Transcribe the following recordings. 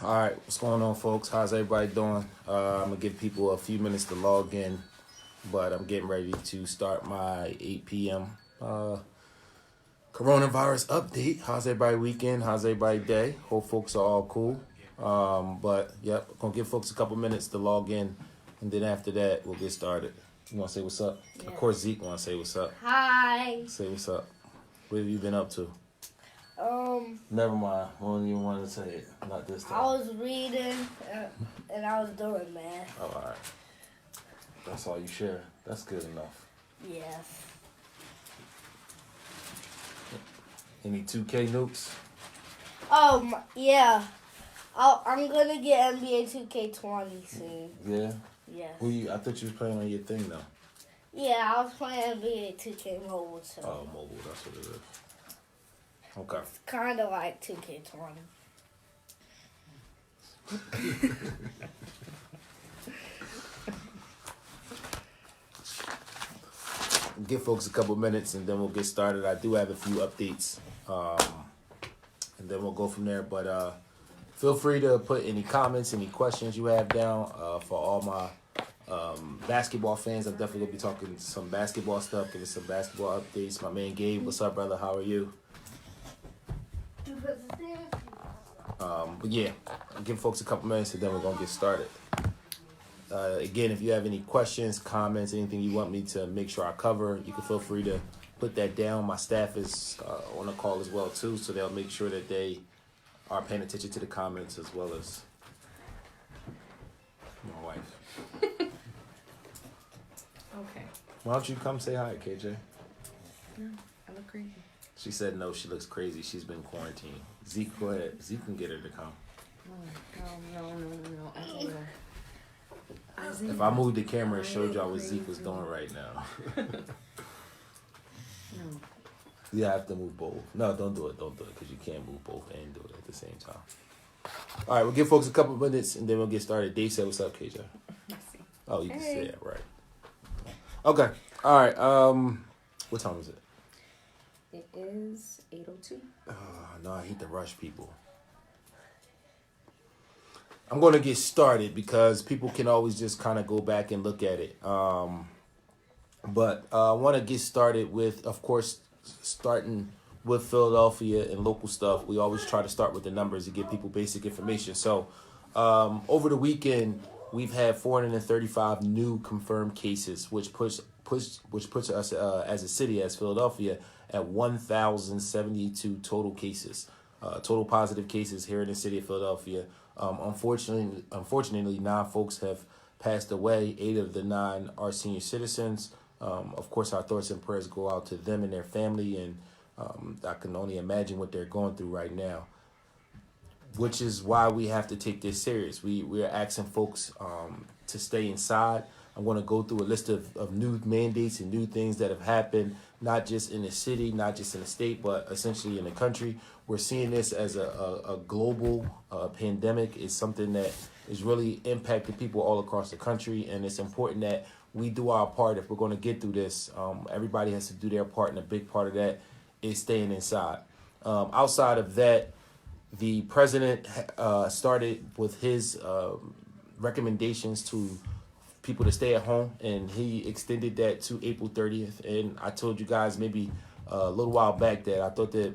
All right, what's going on, folks? How's everybody doing? I'm gonna give people a few minutes to log in, but I'm getting ready to start my 8 p.m. Coronavirus update. How's everybody weekend? How's everybody day? Hope folks are all cool. But yep, gonna give folks a couple minutes to log in, and then after that we'll get started. You wanna say what's up? Yeah. Of course, Zeke wanna say what's up. Hi. Say what's up. What have you been up to? Never mind. I don't even want to say it. Not this time. I was reading and I was doing math. Oh, all right. That's all you share. That's good enough. Yes. Any 2K nukes? Yeah. I'm gonna get NBA 2K20 soon. Yeah. Yes. I thought you was playing on your thing though. Yeah, I was playing NBA 2K mobile too. Oh, mobile. That's what it is. Okay. It's kind of like 2K20. Give folks a couple minutes and then we'll get started. I do have a few updates, and then we'll go from there. But feel free to put any comments, any questions you have down for all my basketball fans. I'm definitely going to be talking some basketball stuff, giving some basketball updates. My man Gabe, what's up, brother? How are you? But yeah, I'll give folks a couple minutes and then we're going to get started. Again, if you have any questions, comments, anything you want me to make sure I cover, you can feel free to put that down. My staff is on the call as well too, so they'll make sure that they are paying attention to the comments as well as my wife. Okay. Why don't you come say hi, KJ? No, I look crazy. She said no, she looks crazy. She's been quarantined. Zeke, go ahead. Zeke can get her to come. No. I don't know. If I moved the camera and showed y'all what Zeke was doing right now. No. You have to move both. No, don't do it. Don't do it because you can't move both and do it at the same time. All right, we'll give folks a couple minutes and then we'll get started. Dave said, what's up, KJ? Oh, you can say it, right. Okay. All right. What time is it? It is 8:02. No, I hate to rush people. I'm going to get started because people can always just kind of go back and look at it. But I want to get started with, of course, starting with Philadelphia and local stuff. We always try to start with the numbers to give people basic information. So over the weekend, we've had 435 new confirmed cases, which puts us as a city, as Philadelphia, at 1,072 total cases, total positive cases here in the city of Philadelphia. Unfortunately, 9 folks have passed away. 8 of the 9 are senior citizens. Of course, our thoughts and prayers go out to them and their family, and I can only imagine what they're going through right now, which is why we have to take this serious. We are asking folks to stay inside. I'm going to go through a list of new mandates and new things that have happened, not just in the city, not just in the state, but essentially in the country. We're seeing this as a global pandemic. It's something that is really impacting people all across the country, and it's important that we do our part if we're going to get through this. Everybody has to do their part, and a big part of that is staying inside. Outside of that, the president started with his recommendations to people to stay at home, and he extended that to April 30th. And I told you guys maybe a little while back that I thought that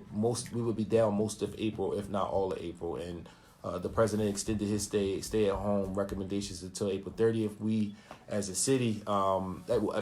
we would be down most of April, if not all of April. And the president extended his stay at home recommendations until April 30th. We, as a city,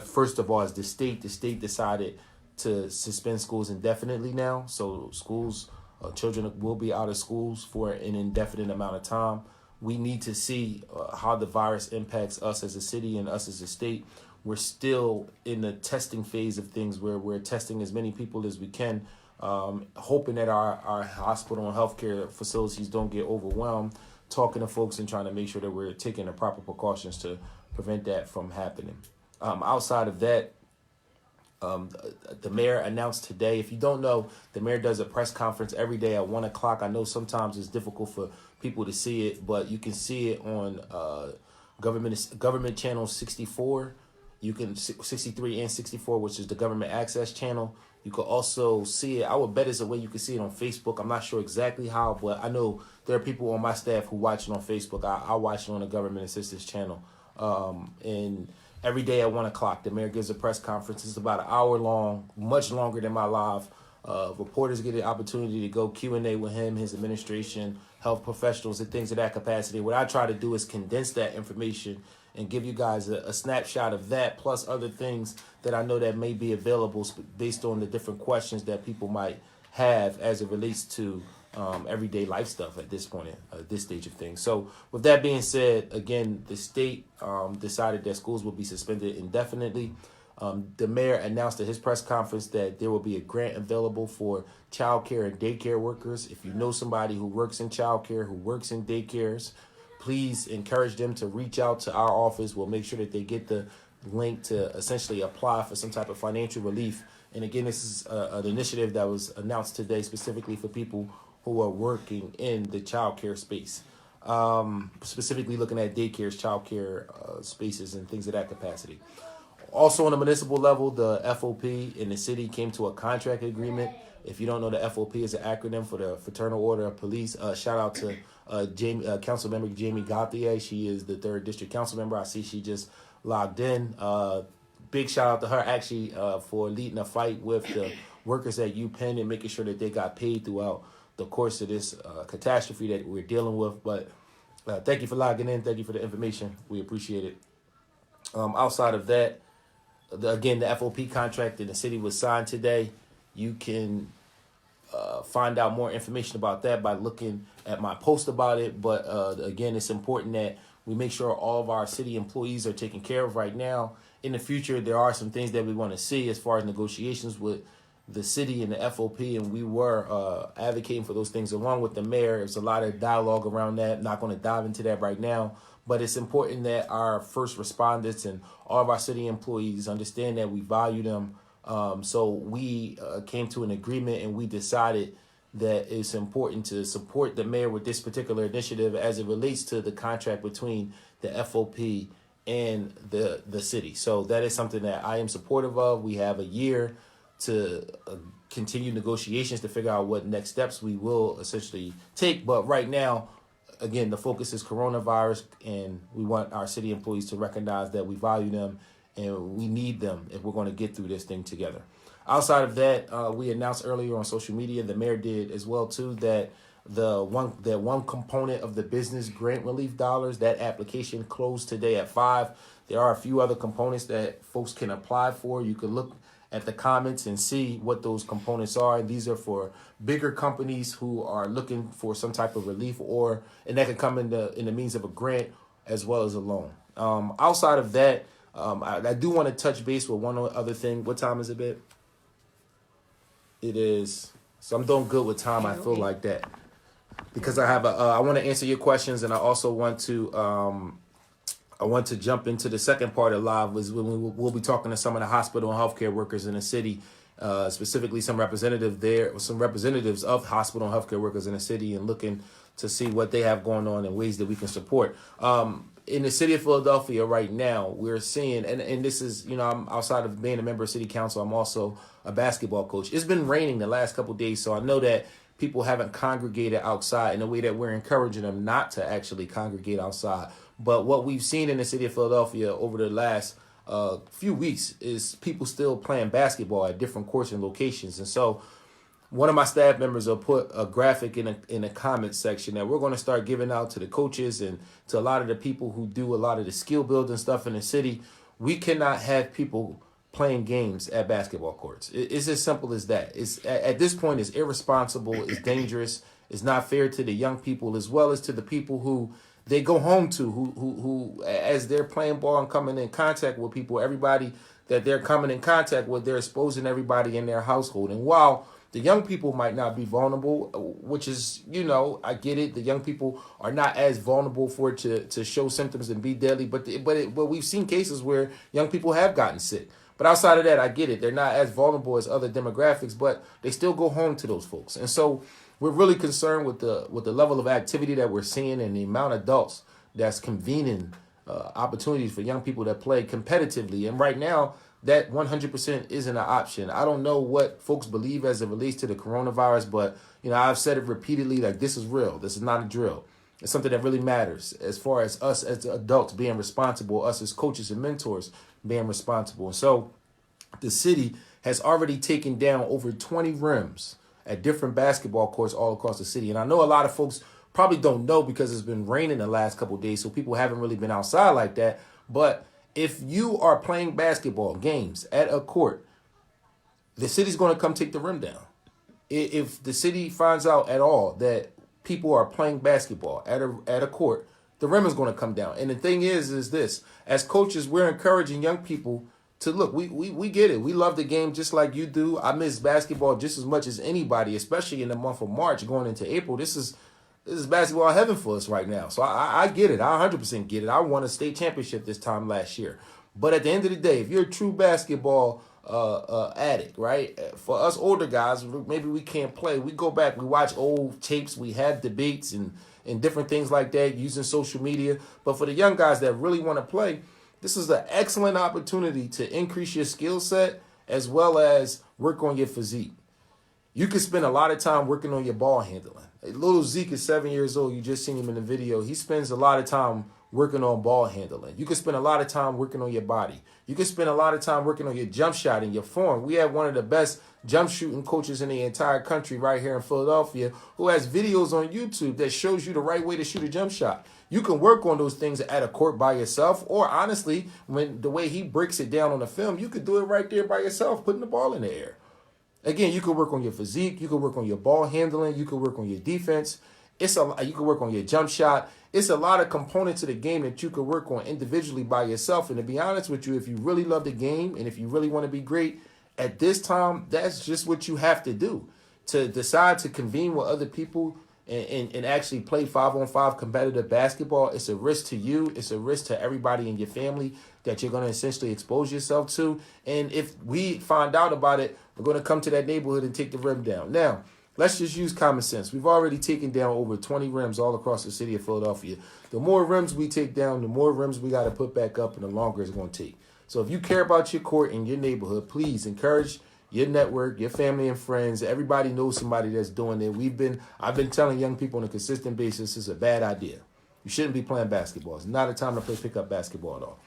first of all, as the state decided to suspend schools indefinitely now. So schools, children will be out of schools for an indefinite amount of time. We need to see how the virus impacts us as a city and us as a state. We're still in the testing phase of things where we're testing as many people as we can, hoping that our hospital and healthcare facilities don't get overwhelmed, talking to folks and trying to make sure that we're taking the proper precautions to prevent that from happening. Outside of that, the mayor announced today, if you don't know, the mayor does a press conference every day at 1 o'clock. I know sometimes it's difficult for people to see it, but you can see it on government channel 64. You can 63 and 64, which is the government access channel. You could also see it. I would bet it's a way you can see it on Facebook. I'm not sure exactly how, but I know there are people on my staff who watch it on Facebook. I watch it on the government assistance channel. And every day at 1:00, the mayor gives a press conference. It's about an hour long, much longer than my live. Reporters get the opportunity to go Q&A with him, his administration, health professionals, and things of that capacity. What I try to do is condense that information and give you guys a snapshot of that, plus other things that I know that may be available based on the different questions that people might have as it relates to everyday life stuff at this point, this stage of things. So with that being said, again, the state decided that schools will be suspended indefinitely. The mayor announced at his press conference that there will be a grant available for childcare and daycare workers. If you know somebody who works in childcare, who works in daycares, please encourage them to reach out to our office. We'll make sure that they get the link to essentially apply for some type of financial relief. And again, this is an initiative that was announced today specifically for people who are working in the childcare space, specifically looking at daycares, childcare spaces, and things of that capacity. Also on the municipal level, the FOP in the city came to a contract agreement. If you don't know, the FOP is an acronym for the Fraternal Order of Police. Shout out to Councilmember Jamie Gauthier. She is the 3rd District Council member. I see she just logged in. Big shout out to her actually for leading a fight with the workers at UPenn and making sure that they got paid throughout the course of this catastrophe that we're dealing with. But thank you for logging in. Thank you for the information. We appreciate it. Outside of that, again, the FOP contract in the city was signed today. You can find out more information about that by looking at my post about it. But again, it's important that we make sure all of our city employees are taken care of right now. In the future, there are some things that we want to see as far as negotiations with the city and the FOP, and we were advocating for those things along with the mayor. There's a lot of dialogue around that. Not going to dive into that right now, but it's important that our first responders and all of our city employees understand that we value them. So we came to an agreement, and we decided that it's important to support the mayor with this particular initiative as it relates to the contract between the FOP and the city. So that is something that I am supportive of. We have a year to continue negotiations to figure out what next steps we will essentially take. But right now, again, the focus is coronavirus, and we want our city employees to recognize that we value them and we need them if we're going to get through this thing together. Outside of that, we announced earlier on social media, the mayor did as well too, that one component of the business grant relief dollars, that application closed today at 5. There are a few other components that folks can apply for. You can look at the comments and see what those components are. These are for bigger companies who are looking for some type of relief, and that can come in the means of a grant as well as a loan. Outside of that, I do want to touch base with one other thing. What time is it, babe? It is. So I'm doing good with time. I feel like that because I have I want to answer your questions, and I also want to jump into the second part of live, was when we'll be talking to some of the hospital and healthcare workers in the city, specifically some representatives of hospital and healthcare workers in the city, and looking to see what they have going on and ways that we can support. In the city of Philadelphia right now, we're seeing, and this is, I'm outside of being a member of city council, I'm also a basketball coach. It's been raining the last couple of days, so I know that people haven't congregated outside in a way that we're encouraging them not to actually congregate outside. But what we've seen in the city of Philadelphia over the last few weeks is people still playing basketball at different courts and locations. And so one of my staff members will put a graphic in a comment section that we're going to start giving out to the coaches and to a lot of the people who do a lot of the skill building stuff in the city. We cannot have people playing games at basketball courts. It's as simple as that. It's at this point, it's irresponsible, it's dangerous, it's not fair to the young people as well as to the people who they go home to, who as they're playing ball and coming in contact with people, everybody that they're coming in contact with, they're exposing everybody in their household. And while the young people might not be vulnerable, which is, I get it. The young people are not as vulnerable for it to show symptoms and be deadly. But we've seen cases where young people have gotten sick. But outside of that, I get it. They're not as vulnerable as other demographics, but they still go home to those folks. And so we're really concerned with the level of activity that we're seeing and the amount of adults that's convening opportunities for young people that play competitively. And right now, that 100% isn't an option. I don't know what folks believe as it relates to the coronavirus, but I've said it repeatedly, like, this is real. This is not a drill. It's something that really matters as far as us as adults being responsible, us as coaches and mentors being responsible. And so the city has already taken down over 20 rims at different basketball courts all across the city. And I know a lot of folks probably don't know because it's been raining the last couple of days, so people haven't really been outside like that. But if you are playing basketball games at a court, the city's going to come take the rim down. If the city finds out at all that people are playing basketball at a court, the rim is going to come down. And the thing is this: as coaches, we're encouraging young people to look. We get it. We love the game just like you do. I miss basketball just as much as anybody, especially in the month of March going into April. This is basketball heaven for us right now. So I get it. I 100% get it. I won a state championship this time last year. But at the end of the day, if you're a true basketball addict, right? For us older guys, maybe we can't play. We go back, we watch old tapes, we have debates and different things like that using social media. But for the young guys that really want to play, this is an excellent opportunity to increase your skill set as well as work on your physique. You can spend a lot of time working on your ball handling. Little Zeke is 7 years old. You just seen him in the video. He spends a lot of time working on ball handling. You can spend a lot of time working on your body. You can spend a lot of time working on your jump shot and your form. We have one of the best jump shooting coaches in the entire country right here in Philadelphia who has videos on YouTube that shows you the right way to shoot a jump shot. You can work on those things at a court by yourself, or honestly, when the way he breaks it down on the film, you could do it right there by yourself, putting the ball in the air. Again, you can work on your physique, you can work on your ball handling, you can work on your defense. You can work on your jump shot. It's a lot of components of the game that you can work on individually by yourself. And to be honest with you, if you really love the game and if you really want to be great, at this time, that's just what you have to do. To decide to convene with other people and actually play 5-on-5 competitive basketball, it's a risk to you. It's a risk to everybody in your family that you're going to essentially expose yourself to. And if we find out about it, we're going to come to that neighborhood and take the rim down. Now, let's just use common sense. We've already taken down over 20 rims all across the city of Philadelphia. The more rims we take down, the more rims we got to put back up, and the longer it's going to take. So if you care about your court and your neighborhood, please encourage your network, your family and friends. Everybody knows somebody that's doing it. I've been telling young people on a consistent basis it's a bad idea. You shouldn't be playing basketball. It's not a time to play pickup basketball at all.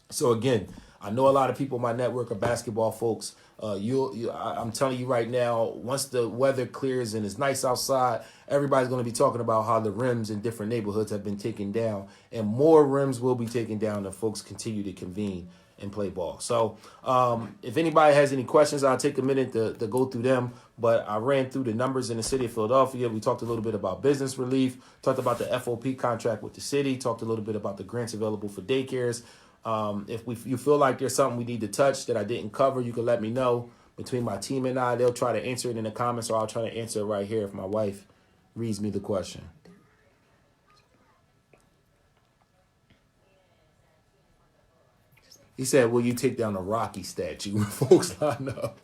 So again, I know a lot of people in my network are basketball folks. I'm telling you right now, once the weather clears and it's nice outside, everybody's going to be talking about how the rims in different neighborhoods have been taken down, and more rims will be taken down if folks continue to convene and play ball. So if anybody has any questions, I'll take a minute to go through them. But I ran through the numbers in the city of Philadelphia. We talked a little bit about business relief, talked about the FOP contract with the city, talked a little bit about the grants available for daycares. If you feel like there's something we need to touch that I didn't cover, you can let me know. Between my team and I, they'll try to answer it in the comments, or I'll try to answer it right here if my wife reads me the question. He said, will you take down the Rocky statue when folks line up?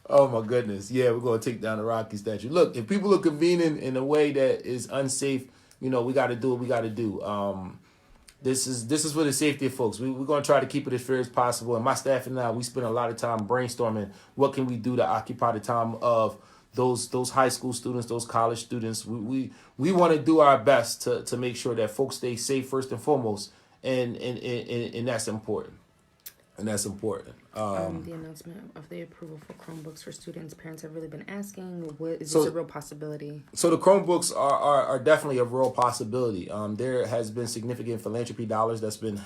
Oh, my goodness. Yeah, we're going to take down the Rocky statue. Look, if people are convening in a way that is unsafe, we got to do what we got to do. This is for the safety of folks. We're going to try to keep it as fair as possible. And my staff and I, we spend a lot of time brainstorming what can we do to occupy the time of those high school students, those college students. We want to do our best to make sure that folks stay safe first and foremost. And that's important. And that's important. The announcement of the approval for Chromebooks for students, parents have really been asking, is this a real possibility? So the Chromebooks are definitely a real possibility. There has been significant philanthropy dollars that's been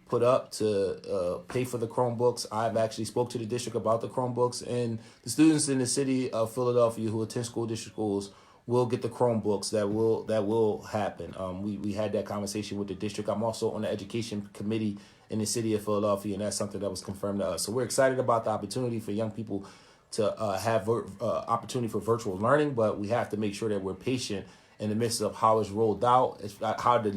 put up to pay for the Chromebooks. I've actually spoke to the district about the Chromebooks, and the students in the city of Philadelphia who attend school district schools will get the Chromebooks. That will happen. We had that conversation with the district. I'm also on the education committee in the city of Philadelphia, and that's something that was confirmed to us. So we're excited about the opportunity for young people to have opportunity for virtual learning, but we have to make sure that we're patient in the midst of how it's rolled out, how the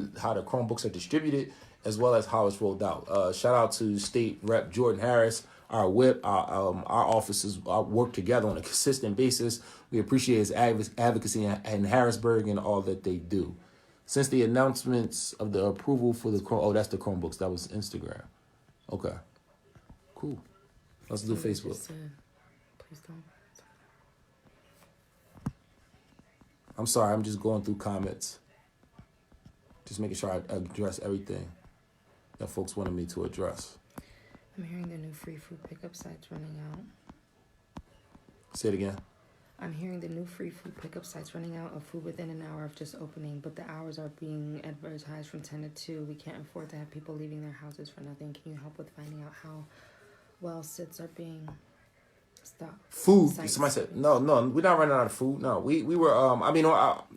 Chromebooks are distributed, as well as how it's rolled out. Shout out to State Rep Jordan Harris, our whip. Our offices work together on a consistent basis. We appreciate his advocacy in Harrisburg and all that they do. Since the announcements of the approval for the that's the Chromebooks. That was Instagram. Okay. Cool. Let's do Somebody Facebook. just said, please don't. I'm sorry, I'm just going through comments. Just making sure I address everything that folks wanted me to address. I'm hearing the new free food pickup sites running out. Say it again. I'm hearing the new free food pickup sites running out of food within an hour of just opening, but the hours are being advertised from 10 to 2. We can't afford to have people leaving their houses for nothing. Can you help with finding out how well sits are being stocked? Food. Sites. Somebody said no. We're not running out of food. No, we were.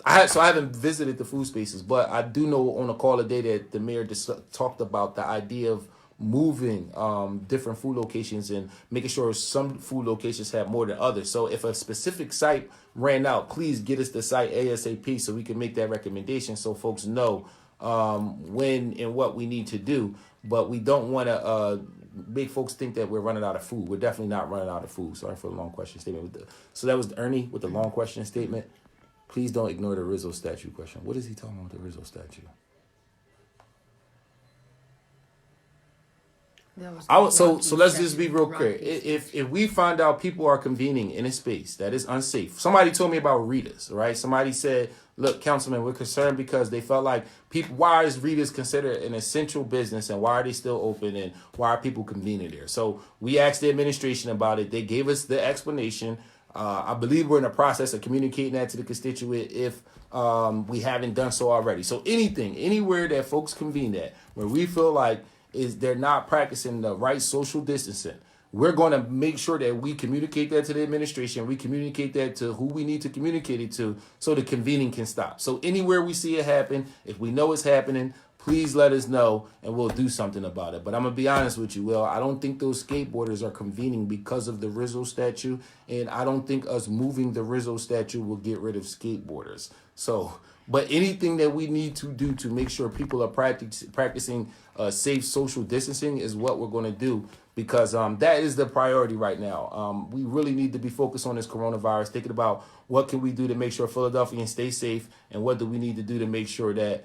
I haven't visited the food spaces, but I do know on a call today that the mayor just talked about the idea of moving different food locations and making sure some food locations have more than others. So if a specific site ran out, please get us the site ASAP so we can make that recommendation so folks know when and what we need to do. But we don't want to make folks think that we're running out of food. We're definitely not running out of food. Sorry for the long question statement. So that was Ernie with the long question statement. Please don't ignore the Rizzo statue question. What is he talking about with the Rizzo statue? So let's just be real clear. If we find out people are convening in a space that is unsafe, somebody told me about Rita's, right? Somebody said, look, Councilman, we're concerned because they felt like people, why is Rita's considered an essential business and why are they still open and why are people convening there? So we asked the administration about it. They gave us the explanation. I believe we're in the process of communicating that to the constituent if we haven't done so already. So anywhere that folks convene at, where we feel like is they're not practicing the right social distancing, we're going to make sure that we communicate that to the administration. We communicate that to who we need to communicate it to so the convening can stop. So anywhere we see it happen, if we know it's happening, please let us know and we'll do something about it. But I'm going to be honest with you, Will. I don't think those skateboarders are convening because of the Rizzo statue. And I don't think us moving the Rizzo statue will get rid of skateboarders. So, but anything that we need to do to make sure people are practicing safe social distancing is what we're going to do, because that is the priority right now. We really need to be focused on this coronavirus, thinking about what can we do to make sure Philadelphians stay safe, and what do we need to do to make sure that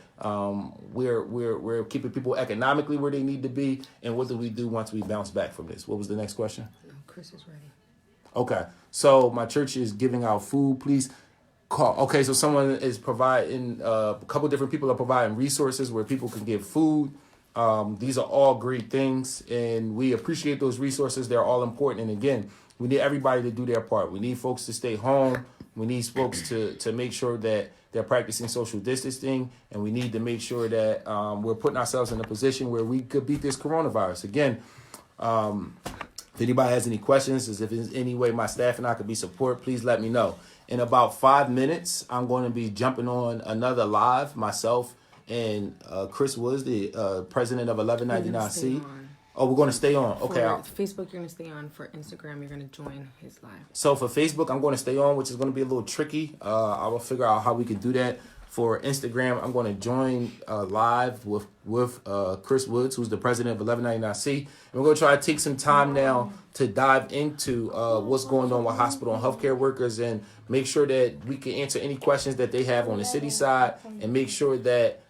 we're keeping people economically where they need to be, and what do we do once we bounce back from this? What was the next question? No, Chris is ready. Okay, so my church is giving out food. Please call. Okay, so someone is providing, a couple different people are providing resources where people can get food. These are all great things, and we appreciate those resources. They're all important. And again, we need everybody to do their part. We need folks to stay home. We need folks to make sure that they're practicing social distancing, and we need to make sure that we're putting ourselves in a position where we could beat this coronavirus. Again, if anybody has any questions, if there's any way my staff and I could be support, please let me know. In about 5 minutes, I'm going to be jumping on another live, myself and Chris Woods, the president of 1199C. Oh, we're going to stay on. Okay. For Facebook, you're going to stay on. For Instagram, you're going to join his live. So for Facebook, I'm going to stay on, which is going to be a little tricky. I will figure out how we can do that. For Instagram, I'm going to join live with Chris Woods, who's the president of 1199C. And we're going to try to take some time now to dive into what's going on with hospital and healthcare workers, and make sure that we can answer any questions that they have on the city side, and make sure that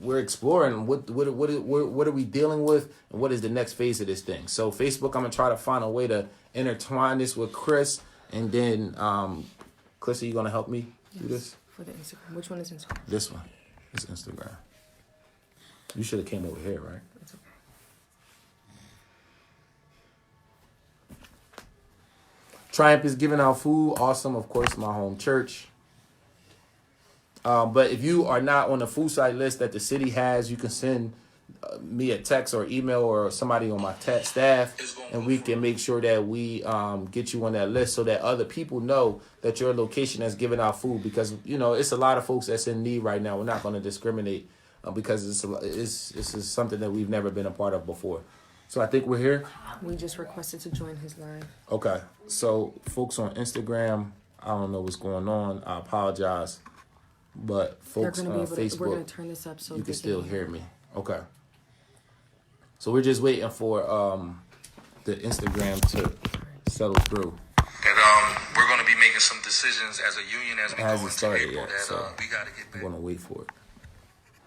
we're exploring what are we dealing with, and what is the next phase of this thing. So Facebook, I'm going to try to find a way to intertwine this with Chris. And then, Chris, are you going to help me do this? For the Instagram. Which one is Instagram? This one. It's Instagram. You should have came over here, right? That's okay. Triumph is giving out food. Awesome. Of course, my home church. But if you are not on the food site list that the city has, you can send me a text or email or somebody on my staff, and we can make sure that we get you on that list so that other people know that your location is giving out food, because it's a lot of folks that's in need right now. We're not going to discriminate because this is something that we've never been a part of before. So I think we're here. We just requested to join his live. Okay, so folks on Instagram, I don't know what's going on. I apologize, but folks on Facebook, we're going to turn this up so you can still hear me. Okay. So we're just waiting for the Instagram to settle through. And we're going to be making some decisions as a union as we go into started April yet, that so we got to get back. I'm going to wait for it.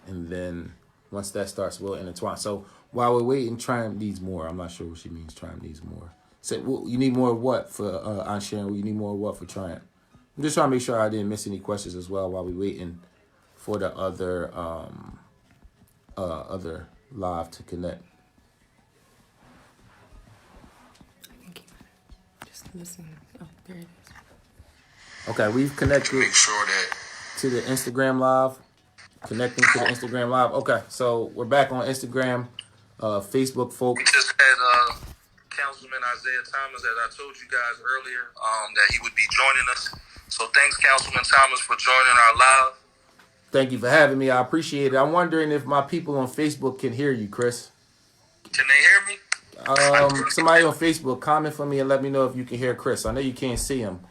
And then once that starts, we'll intertwine. So While we're waiting, Triumph needs more. I'm not sure what she means. Triumph needs more. So, well, you need more of what for Aunt Sharon? You need more of what for Triumph? I'm just trying to make sure I didn't miss any questions as well while we're waiting for the other live to connect. I think he might have just listening. Oh, there it is. Okay, we've connected Make sure that to the Instagram live. Connecting to the Instagram live. Okay, so we're back on Instagram, Facebook, folks. we just had Councilman Isaiah Thomas, as I told you guys earlier, that he would be joining us. So thanks, Councilman Thomas, for joining our live. Thank you for having me. I appreciate it. I'm wondering if my people on Facebook can hear you, Chris. Can they hear me? Somebody on Facebook, comment for me and let me know if you can hear Chris. I know you can't see him,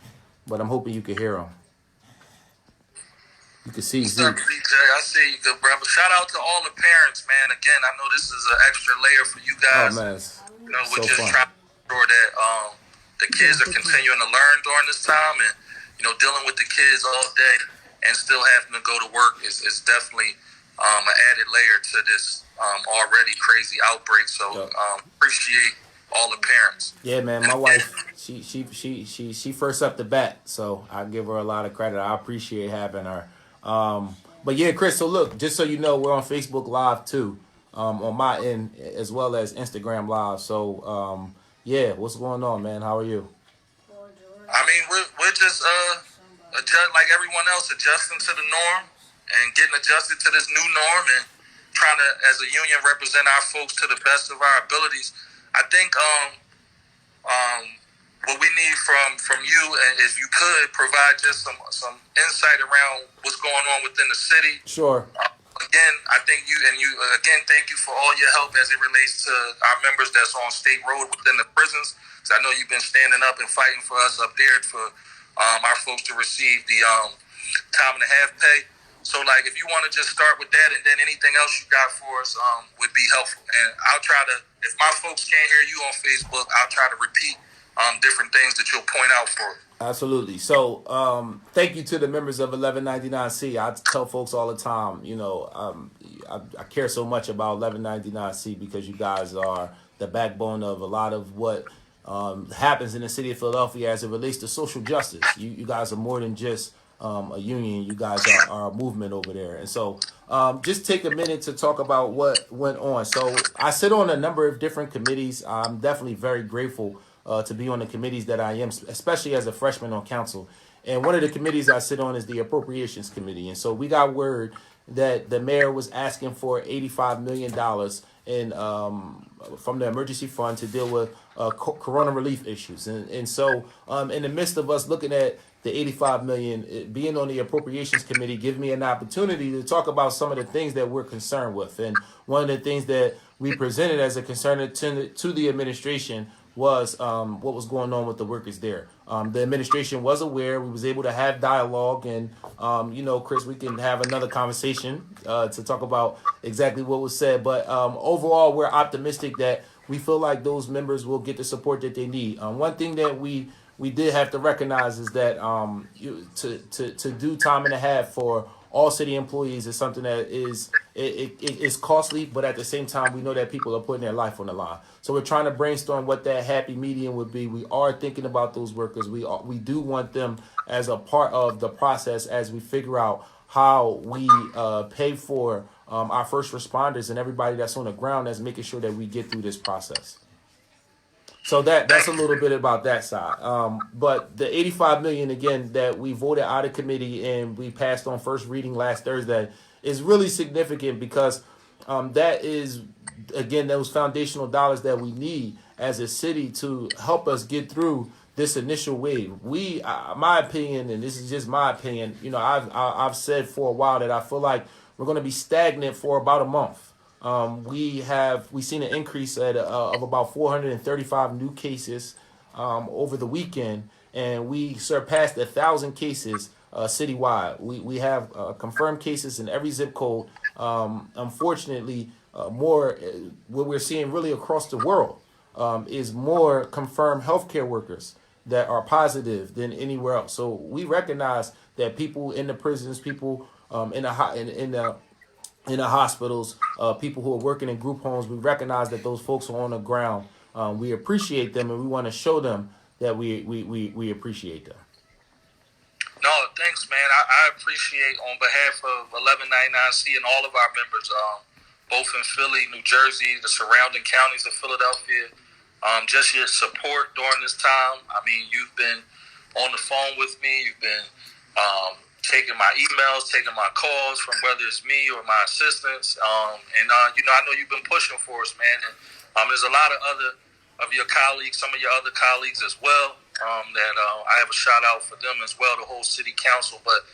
but I'm hoping you can hear him. You can see What's up, Zeke. DJ? I see you, good brother. Shout out to all the parents, man. Again, I know this is an extra layer for you Oh guys. man, You know, we're so just fun. trying to make sure that the kids are continuing to learn during this time, and dealing with the kids all day and still having to go to work is definitely an added layer to this already crazy outbreak. So appreciate all the parents. Yeah, man. My wife, she first up the bat, so I give her a lot of credit. I appreciate having her. But yeah, Chris. So look, just so you know, we're on Facebook Live too, on my end as well as Instagram Live. So yeah, what's going on, man? How are you? I mean, we're just adjust like everyone else, adjusting to the norm and getting adjusted to this new norm and trying to, as a union, represent our folks to the best of our abilities. I think what we need from you, if you could provide just some insight around what's going on within the city. Sure. Again, I think you again, thank you for all your help as it relates to our members that's on State Road within the prisons. I know you've been standing up and fighting for us up there for our folks to receive the time and a half pay. So, like, if you want to just start with that, and then anything else you got for us would be helpful. And I'll try to, if my folks can't hear you on Facebook, I'll try to repeat different things that you'll point out for us. Absolutely. So, thank you to the members of 1199C. I tell folks all the time, I care so much about 1199C because you guys are the backbone of a lot of what happens in the city of Philadelphia as it relates to social justice. You guys are more than just a union. You guys are a movement over there. And so just take a minute to talk about what went on. So I sit on a number of different committees. I'm definitely very grateful to be on the committees that I am, especially as a freshman on council. And one of the committees I sit on is the Appropriations Committee. And so we got word that the mayor was asking for $85 million from the emergency fund to deal with corona relief issues. And so in the midst of us looking at the $85 million, being on the Appropriations Committee gave me an opportunity to talk about some of the things that we're concerned with. And one of the things that we presented as a concern to the administration was what was going on with the workers there. The administration was aware. We was able to have dialogue, and Chris, we can have another conversation to talk about exactly what was said. But overall, we're optimistic that we feel like those members will get the support that they need. One thing that we did have to recognize is that to do time and a half for all city employees is something that is costly, but at the same time, we know that people are putting their life on the line. So we're trying to brainstorm what that happy medium would be. We are thinking about those workers. We do want them as a part of the process as we figure out how we pay for our first responders and everybody that's on the ground that's making sure that we get through this process. So that's a little bit about that side. But the $85 million, again, that we voted out of committee and we passed on first reading last Thursday is really significant because that is, again, those foundational dollars that we need as a city to help us get through this initial wave. My opinion, and this is just my opinion, I've said for a while that I feel like we're going to be stagnant for about a month. We've seen an increase of about 435 new cases over the weekend, and we surpassed 1,000 cases citywide. We have confirmed cases in every zip code. Unfortunately, more what we're seeing really across the world is more confirmed healthcare workers that are positive than anywhere else. So we recognize that people in the prisons, people in the in the hospitals, people who are working in group homes. We recognize that those folks are on the ground. We appreciate them, and we want to show them that we appreciate them. No, thanks, man. I appreciate on behalf of 1199C and all of our members, both in Philly, New Jersey, the surrounding counties of Philadelphia, just your support during this time. I mean, you've been on the phone with me. You've been taking my emails, taking my calls from whether it's me or my assistants. And I know you've been pushing for us, man. And there's a lot of other of your colleagues, some of your other colleagues as well, that I have a shout out for them as well, the whole city council. But,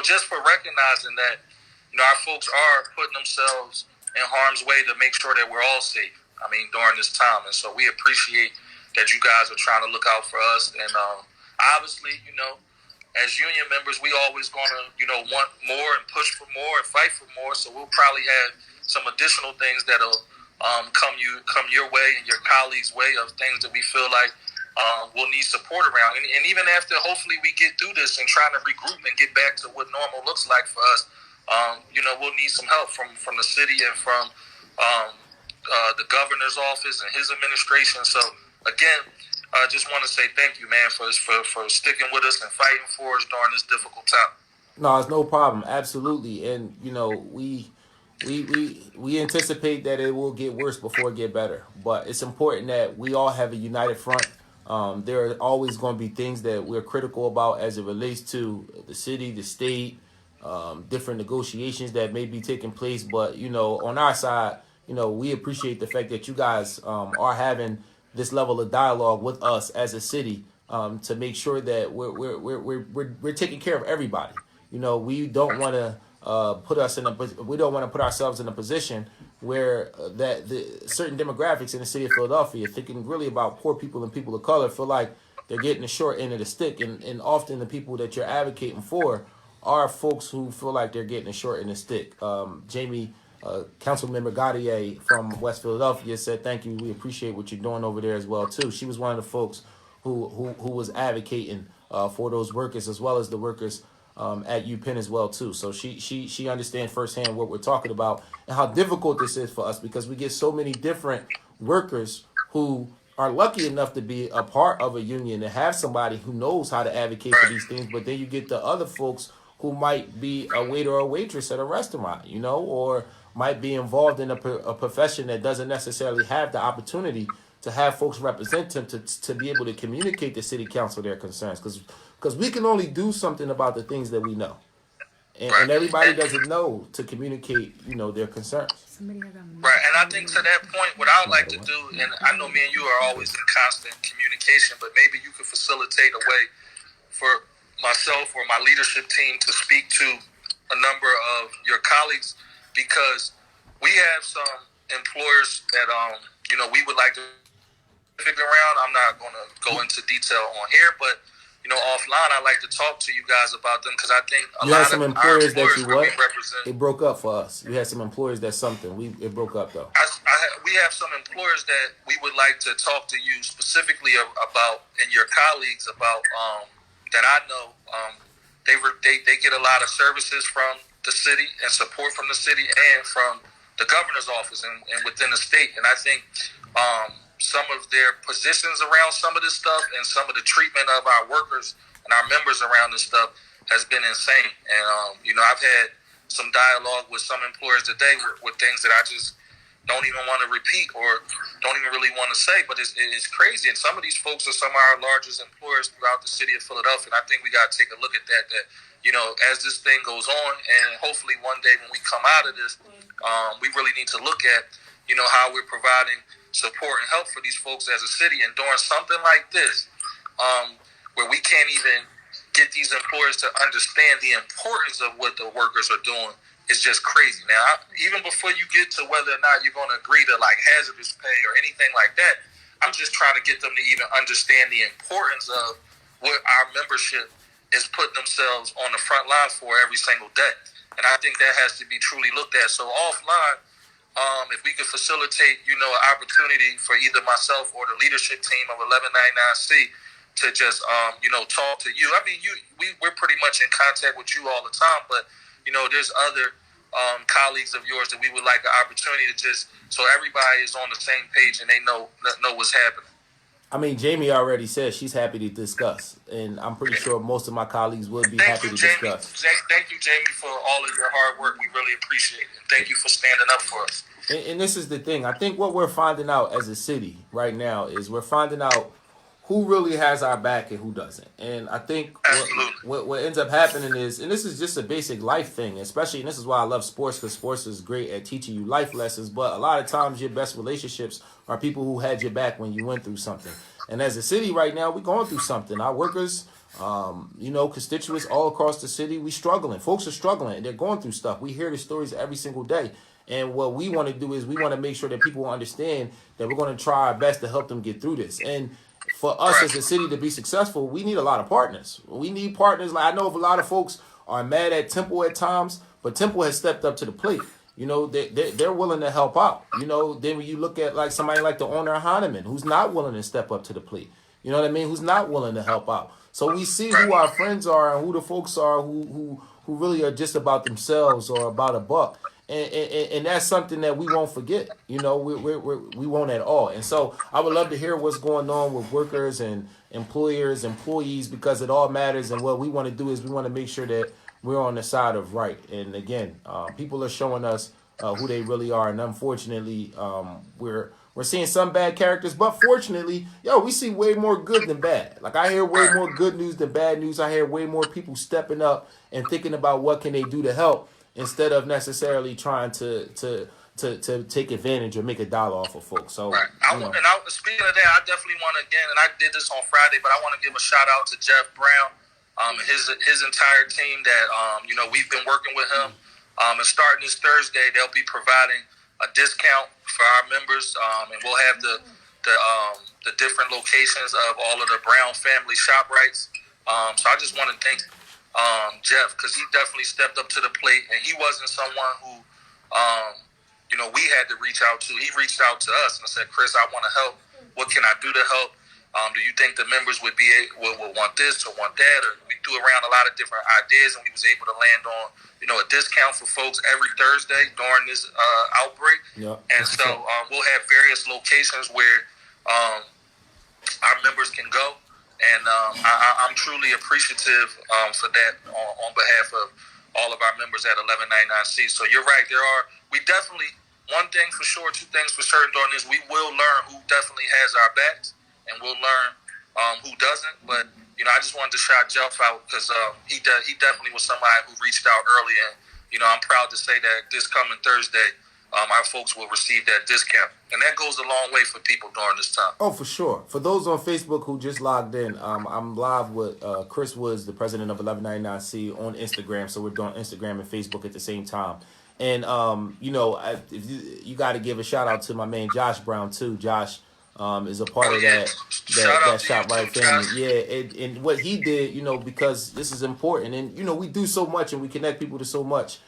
just for recognizing that, our folks are putting themselves in harm's way to make sure that we're all safe, during this time. And so we appreciate that you guys are trying to look out for us. And obviously, as union members, we always going to, want more and push for more and fight for more. So we'll probably have some additional things that'll come your way and your colleagues' way of things that we feel like we'll need support around. And even after, hopefully, we get through this and trying to regroup and get back to what normal looks like for us, we'll need some help from the city and from the governor's office and his administration. So, again, I just want to say thank you, man, for sticking with us and fighting for us during this difficult time. No, it's no problem. Absolutely. And, we anticipate that it will get worse before it get better. But it's important that we all have a united front. There are always going to be things that we're critical about as it relates to the city, the state, different negotiations that may be taking place. But, on our side, we appreciate the fact that you guys are having this level of dialogue with us as a city to make sure that we're taking care of everybody. We don't want to we don't want to put ourselves in a position where that the certain demographics in the city of Philadelphia, thinking really about poor people and people of color, feel like they're getting the short end of the stick, and often the people that you're advocating for are folks who feel like they're getting the short end of the stick. Jamie. Councilmember Gaudier from West Philadelphia said, "Thank you. We appreciate what you're doing over there as well too." She was one of the folks who was advocating for those workers as well as the workers at UPenn as well too. So she understands firsthand what we're talking about and how difficult this is for us because we get so many different workers who are lucky enough to be a part of a union and have somebody who knows how to advocate for these things. But then you get the other folks who might be a waiter or a waitress at a restaurant, or might be involved in a profession that doesn't necessarily have the opportunity to have folks represent them to be able to communicate to city council their concerns. Because we can only do something about the things that we know. And everybody doesn't know to communicate, their concerns. Right, and I think to that point, what I would like to do, and I know me and you are always in constant communication, but maybe you could facilitate a way for myself or my leadership team to speak to a number of your colleagues, because we have some employers that we would like to figure around. I'm not going to go into detail on here, but offline, I'd like to talk to you guys about them because I think a lot of employers that we represent. It broke up for us. You had some employers that's something. It broke up though. We have some employers that we would like to talk to you specifically about, and your colleagues about that I know. They get a lot of services from the city and support from the city and from the governor's office and within the state. And I think some of their positions around some of this stuff and some of the treatment of our workers and our members around this stuff has been insane. And, I've had some dialogue with some employers today with things that I just don't even want to repeat or don't even really want to say, but it's crazy. And some of these folks are some of our largest employers throughout the city of Philadelphia. And I think we got to take a look at that, as this thing goes on, and hopefully one day when we come out of this, we really need to look at, how we're providing support and help for these folks as a city. And during something like this, where we can't even get these employers to understand the importance of what the workers are doing, is just crazy. Now, even before you get to whether or not you're going to agree to like hazardous pay or anything like that, I'm just trying to get them to even understand the importance of what our membership is putting themselves on the front line for every single day. And I think that has to be truly looked at. So offline, if we could facilitate, an opportunity for either myself or the leadership team of 1199C to just, talk to you. I mean, we're pretty much in contact with you all the time, but, there's other colleagues of yours that we would like an opportunity to just so everybody is on the same page and they know what's happening. I mean, Jamie already said she's happy to discuss, and I'm pretty sure most of my colleagues would be happy to discuss. Thank you, Jamie, for all of your hard work. We really appreciate it. And thank you for standing up for us. And this is the thing. I think what we're finding out as a city right now is we're finding out who really has our back and who doesn't. And I think what ends up happening is, and this is just a basic life thing, especially, and this is why I love sports, because sports is great at teaching you life lessons, but a lot of times your best relationships are people who had your back when you went through something. And as a city right now, we're going through something. Our workers, constituents all across the city, we struggling. Folks are struggling. They're going through stuff. We hear the stories every single day. And what we want to do is we want to make sure that people understand that we're going to try our best to help them get through this. And for us as a city to be successful, we need a lot of partners. We need partners. Like, I know a lot of folks are mad at Temple at times, but Temple has stepped up to the plate. They're willing to help out. Then when you look at like somebody like the owner of Heinemann, who's not willing to step up to the plate. You know what I mean? Who's not willing to help out. So we see who our friends are and who the folks are who really are just about themselves or about a buck. And that's something that we won't forget. We won't at all. And so I would love to hear what's going on with workers and employees, because it all matters. And what we want to do is we want to make sure that we're on the side of right. And again, people are showing us who they really are. And unfortunately, we're seeing some bad characters. But fortunately, we see way more good than bad. Like, I hear way more good news than bad news. I hear way more people stepping up and thinking about what can they do to help, instead of necessarily trying to take advantage or make a dollar off of folks. So, right. Speaking of that, I definitely want to, again, and I did this on Friday, but I want to give a shout out to Jeff Brown, his entire team that, we've been working with him. And starting this Thursday, they'll be providing a discount for our members, and we'll have the different locations of all of the Brown family ShopRites. So I just want to thank Jeff, because he definitely stepped up to the plate, and he wasn't someone who, we had to reach out to. He reached out to us and said, "Chris, I want to help. What can I do to help? Do you think the members would want this or want that?" Or we threw around a lot of different ideas, and we was able to land on, a discount for folks every Thursday during this outbreak. Yeah. And so we'll have various locations where our members can go. And I'm truly appreciative for that on behalf of all of our members at 1199C. So you're right. One thing for sure, two things for certain during this, we will learn who definitely has our backs, and we'll learn who doesn't. But, I just wanted to shout Jeff out, because he definitely was somebody who reached out early. And, I'm proud to say that this coming Thursday, our folks will receive that discount. And that goes a long way for people during this time. Oh, for sure. For those on Facebook who just logged in, I'm live with Chris Woods, the president of 1199C, on Instagram. So we're doing Instagram and Facebook at the same time. And, you got to give a shout out to my man Josh Brown, too. Josh is a part of that ShopRite family. Yeah, and what he did, because this is important. And, we do so much and we connect people to so much.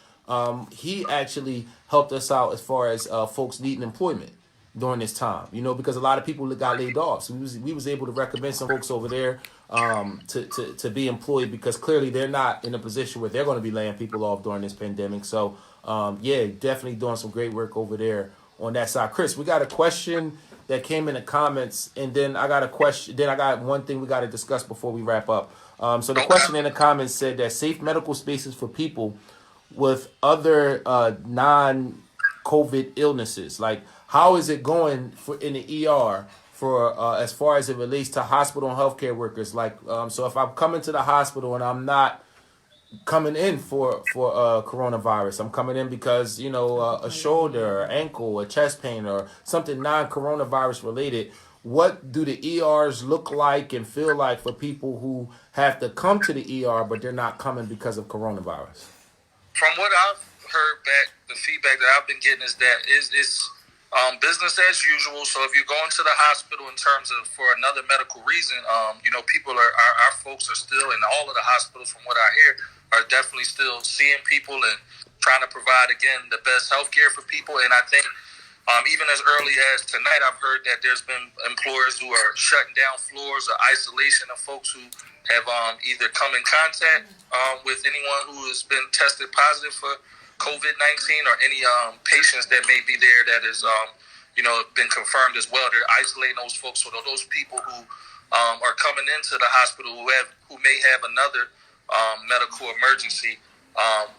He actually helped us out as far as folks needing employment during this time, because a lot of people got laid off. So we was able to recommend some folks over there to be employed, because clearly they're not in a position where they're going to be laying people off during this pandemic. So, definitely doing some great work over there on that side. Chris, we got a question that came in the comments, and then I got a question. Then I got one thing we got to discuss before we wrap up. So the question in the comments said that safe medical spaces for people with other non-COVID illnesses. Like, how is it going in the ER for as far as it relates to hospital and healthcare workers? Like, so if I'm coming to the hospital and I'm not coming in for coronavirus, I'm coming in because a shoulder, or ankle, a chest pain, or something non-coronavirus related. What do the ERs look like and feel like for people who have to come to the ER but they're not coming because of coronavirus? From what I've heard back, the feedback that I've been getting is that it's business as usual. So if you're going to the hospital in terms of for another medical reason, people our folks are still in all of the hospitals, from what I hear, are definitely still seeing people and trying to provide, again, the best health care for people. And I think, Even as early as tonight, I've heard that there's been employers who are shutting down floors or isolation of folks who have either come in contact with anyone who has been tested positive for COVID-19 or any patients that may be there that is, been confirmed as well. They're isolating those folks. So those people who are coming into the hospital who may have another medical emergency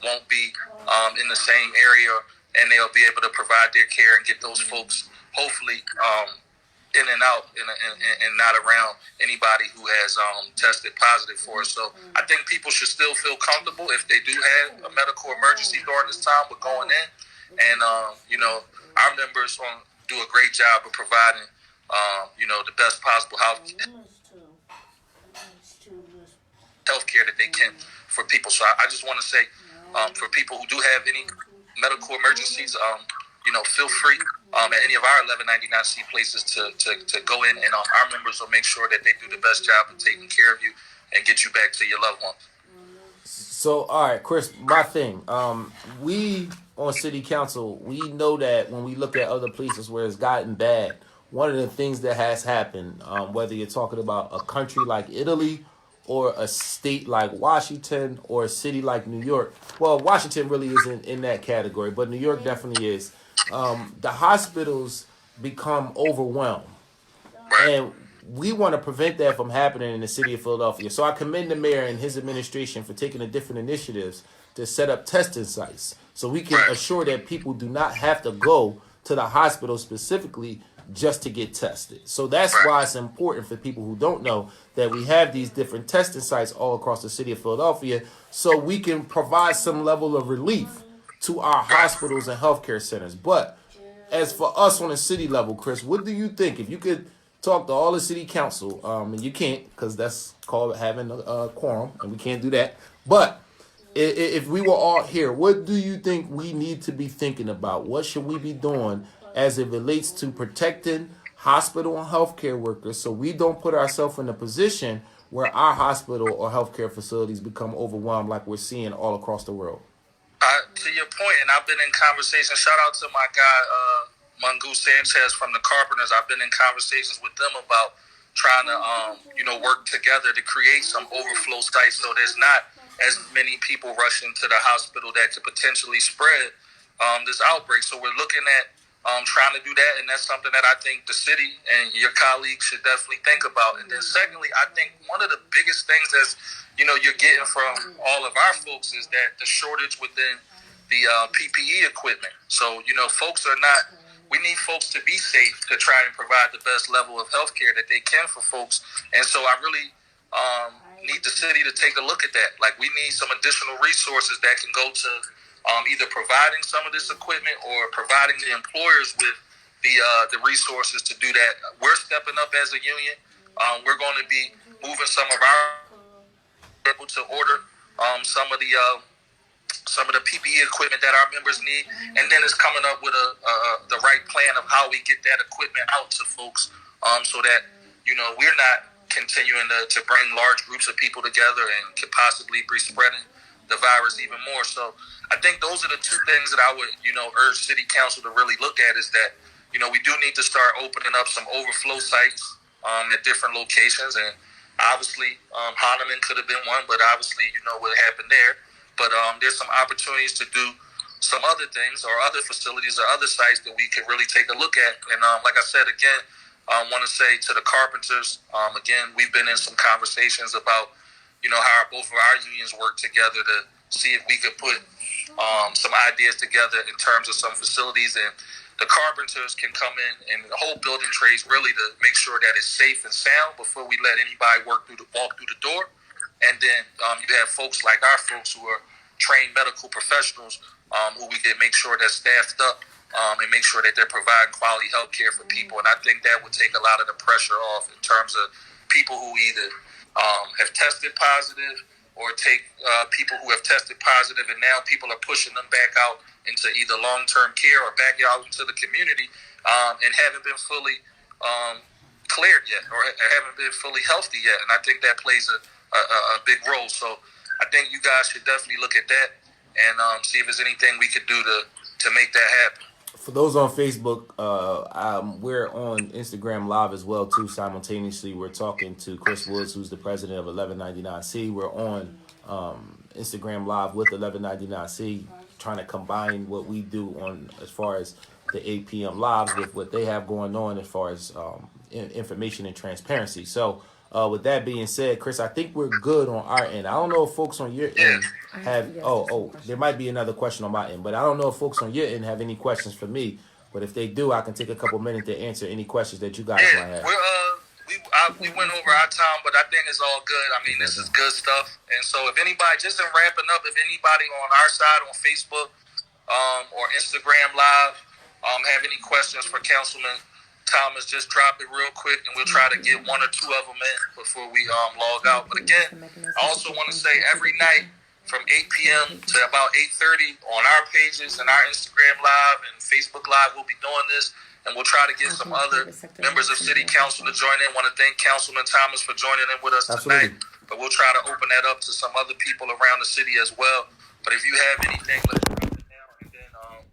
won't be in the same area, and they'll be able to provide their care and get those folks hopefully in and out and not around anybody who has tested positive for it. So I think people should still feel comfortable if they do have a medical emergency during this time with going in. And, our members do a great job of providing, the best possible health care that they can for people. So I just want to say, for people who do have any medical emergencies, feel free at any of our 1199C places to go in, and our members will make sure that they do the best job of taking care of you and get you back to your loved ones. So, all right, Chris, my thing. We on city council, we know that when we look at other places where it's gotten bad, one of the things that has happened, whether you're talking about a country like Italy or a state like Washington or a city like New York. Well, Washington really isn't in that category, but New York definitely is. The hospitals become overwhelmed. And we want to prevent that from happening in the city of Philadelphia. So I commend the mayor and his administration for taking the different initiatives to set up testing sites so we can assure that people do not have to go to the hospital specifically just to get tested. So that's why it's important for people who don't know that we have these different testing sites all across the city of Philadelphia so we can provide some level of relief to our hospitals and healthcare centers. But as for us on a city level, Chris, what do you think? If you could talk to all the city council, and you can't because that's called having a quorum, and we can't do that. But if we were all here, what do you think we need to be thinking about? What should we be doing as it relates to protecting hospital and healthcare workers so we don't put ourselves in a position where our hospital or healthcare facilities become overwhelmed like we're seeing all across the world? To your point, and I've been in conversation, shout out to my guy, Mungu Sanchez from the Carpenters. I've been in conversations with them about trying to, work together to create some overflow sites so there's not as many people rushing to the hospital that could potentially spread this outbreak. So we're looking at trying to do that, and that's something that I think the city and your colleagues should definitely think about. And then secondly, I think one of the biggest things that's, you're getting from all of our folks is that the shortage within the PPE equipment. So, folks are not, we need folks to be safe to try and provide the best level of health care that they can for folks. And so I really need the city to take a look at that. Like, we need some additional resources that can go to either providing some of this equipment or providing the employers with the resources to do that. We're stepping up as a union. We're going to be moving some of our people to order some of the PPE equipment that our members need, and then it's coming up with the right plan of how we get that equipment out to folks, so that we're not continuing to bring large groups of people together and could possibly be spreading the virus even more. So I think those are the two things that I would urge City Council to really look at, is that we do need to start opening up some overflow sites at different locations, and obviously Hahnemann could have been one, but obviously what happened there. But there's some opportunities to do some other things or other facilities or other sites that we could really take a look at. And like I said, again, I want to say to the Carpenters, again, we've been in some conversations about, how both of our unions work together to see if we could put some ideas together in terms of some facilities. And the Carpenters can come in and the whole building trades really to make sure that it's safe and sound before we let anybody walk through the door. And then you have folks like our folks who are trained medical professionals who we can make sure they're staffed up and make sure that they're providing quality health care for people. And I think that would take a lot of the pressure off in terms of people who either have tested positive or take people who have tested positive and now people are pushing them back out into either long-term care or back out into the community and haven't been fully cleared yet or haven't been fully healthy yet. And I think that plays a big role. So I think you guys should definitely look at that and see if there's anything we could do to make that happen. For those on Facebook, we're on Instagram Live as well too. Simultaneously, we're talking to Chris Woods, who's the president of 1199C. We're on Instagram Live with 1199C, trying to combine what we do on as far as the 8 p.m. lives with what they have going on as far as information and transparency. So, with that being said, Chris, I think we're good on our end. I don't know if folks on your end have. There might be another question on my end, but I don't know if folks on your end have any questions for me. But if they do, I can take a couple minutes to answer any questions that you guys might have. We went over our time, but I think it's all good. I mean, this is good stuff. And so if anybody, just in wrapping up, if anybody on our side on Facebook or Instagram Live have any questions for Councilman Thomas, just drop it real quick, and we'll try to get one or two of them in before we log out. But again, I also want to say every night from 8 p.m. to about 8:30 on our pages and our Instagram Live and Facebook Live, we'll be doing this. And we'll try to get some other members of City Council to join in. I want to thank Councilman Thomas for joining in with us tonight. But we'll try to open that up to some other people around the city as well. But if you have anything, let's drop it down, and then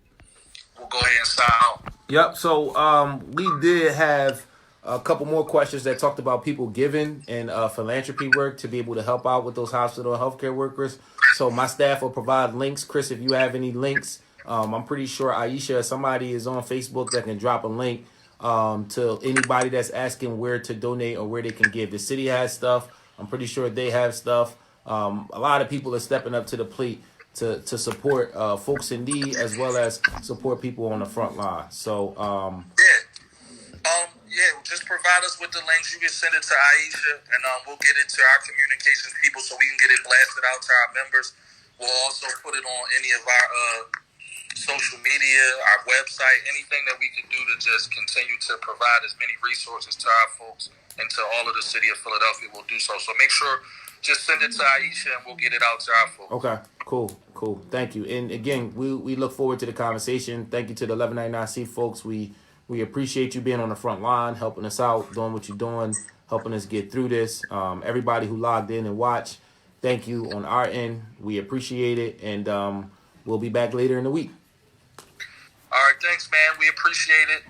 we'll go ahead and sign out. Yep. So we did have a couple more questions that talked about people giving and philanthropy work to be able to help out with those hospital and healthcare workers. So my staff will provide links. Chris, if you have any links, I'm pretty sure Aisha, somebody is on Facebook that can drop a link to anybody that's asking where to donate or where they can give. The city has stuff. I'm pretty sure they have stuff. A lot of people are stepping up to the plate to support folks in need as well as support people on the front line. So just provide us with the links. You can send it to Aisha, and we'll get it to our communications people so we can get it blasted out to our members. We'll also put it on any of our social media, our website, anything that we can do to just continue to provide as many resources to our folks and to all of the city of Philadelphia. We'll do so. So make sure, just send it to Aisha and we'll get it out to our folks. Okay, cool. Thank you. And again, we look forward to the conversation. Thank you to the 1199C folks. We appreciate you being on the front line, helping us out, doing what you're doing, helping us get through this. Everybody who logged in and watched, thank you on our end. We appreciate it, and we'll be back later in the week. All right, thanks, man. We appreciate it.